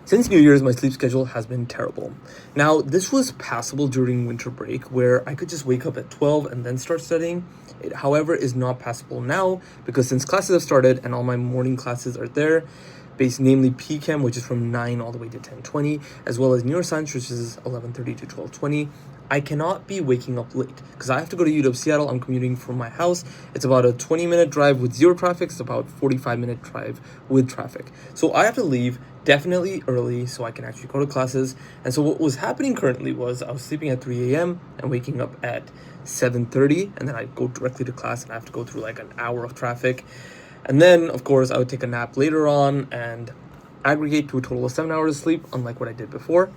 Since New Year's, my sleep schedule has been terrible. Now, this was passable during winter break where I could just wake up at 12 and then start studying. It, however, is not passable now because since classes have started and all my morning classes are there, based namely PChem, which is from 9 all the way to 10:20, as well as neuroscience, which is 11:30 to 12:20. I cannot be waking up late because I have to go to UW Seattle. I'm commuting from my house. It's about a 20-minute drive with zero traffic. It's about 45-minute drive with traffic. So I have to leave definitely early so I can actually go to classes. And so what was happening currently was I was sleeping at 3 a.m. and waking up at 7:30, and then I go directly to class and I have to go through like an hour of traffic. And then, of course, I would take a nap later on and aggregate to a total of 7 hours of sleep, unlike what I did before.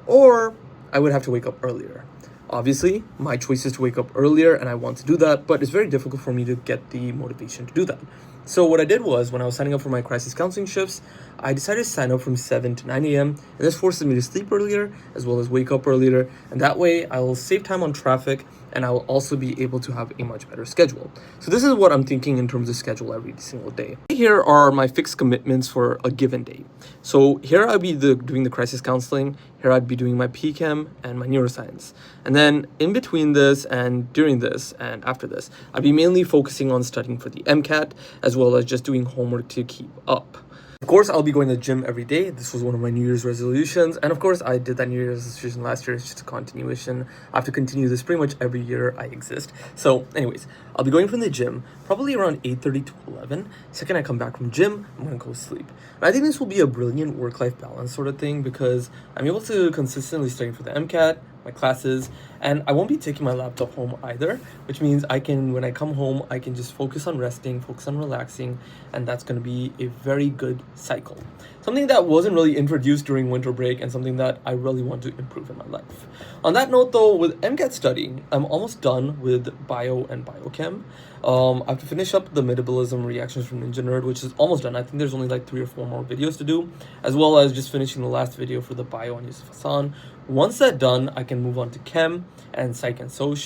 Or I would have to wake up earlier. Obviously, my choice is to wake up earlier, and I want to do that, but it's very difficult for me to get the motivation to do that. So what I did was, when I was signing up for my crisis counseling shifts, I decided to sign up from 7 to 9 a.m., and this forces me to sleep earlier, as well as wake up earlier, and that way I will save time on traffic, and I will also be able to have a much better schedule. So this is what I'm thinking in terms of schedule every single day. Here are my fixed commitments for a given day. So here I'll be doing the crisis counseling, here I'd be doing my PChem and my neuroscience. And then in between this and during this and after this, I'd be mainly focusing on studying for the MCAT, as well as just doing homework to keep up. Of course, I'll be going to the gym every day. This was one of my New Year's resolutions. And of course, I did that New Year's resolution last year. It's just a continuation. I have to continue this pretty much every year I exist. So anyways, I'll be going from the gym probably around 8:30 to 11. Second I come back from gym, I'm going to go sleep. And I think this will be a brilliant work-life balance sort of thing because I'm able to consistently study for the MCAT, my classes, and I won't be taking my laptop home either, which means I can, when I come home, I can just focus on resting, focus on relaxing, and that's going to be a very good cycle. Something that wasn't really introduced during winter break and something that I really want to improve in my life. On that note though, with MCAT studying, I'm almost done with bio and biochem. I have to finish up the metabolism reactions from Ninja Nerd, which is almost done. I think there's only like 3 or 4 more videos to do, as well as just finishing the last video for the bio on Yusuf Hassan. Once that's done, I can move on to chem and psych and soc.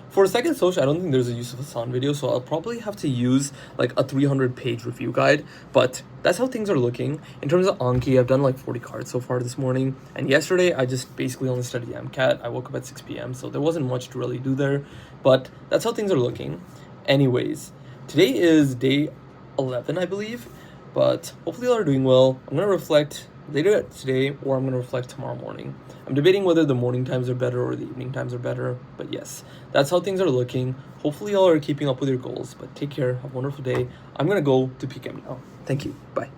For psych and soc, I don't think there's a Yusuf Hassan video, so I'll probably have to use like a 300-page review guide, but that's how things are looking. In terms of Anki, I've done like 40 cards so far this morning, and yesterday I just basically only studied MCAT. I woke up at 6 p.m., so there wasn't much to really do there, but that's how things are looking. Anyways, today is day 11, I believe, but hopefully y'all are doing well. I'm going to reflect later today, or I'm going to reflect tomorrow morning. I'm debating whether the morning times are better or the evening times are better, but yes, that's how things are looking. Hopefully y'all are keeping up with your goals, but take care, have a wonderful day. I'm going to go to PChem now. Thank you. Bye.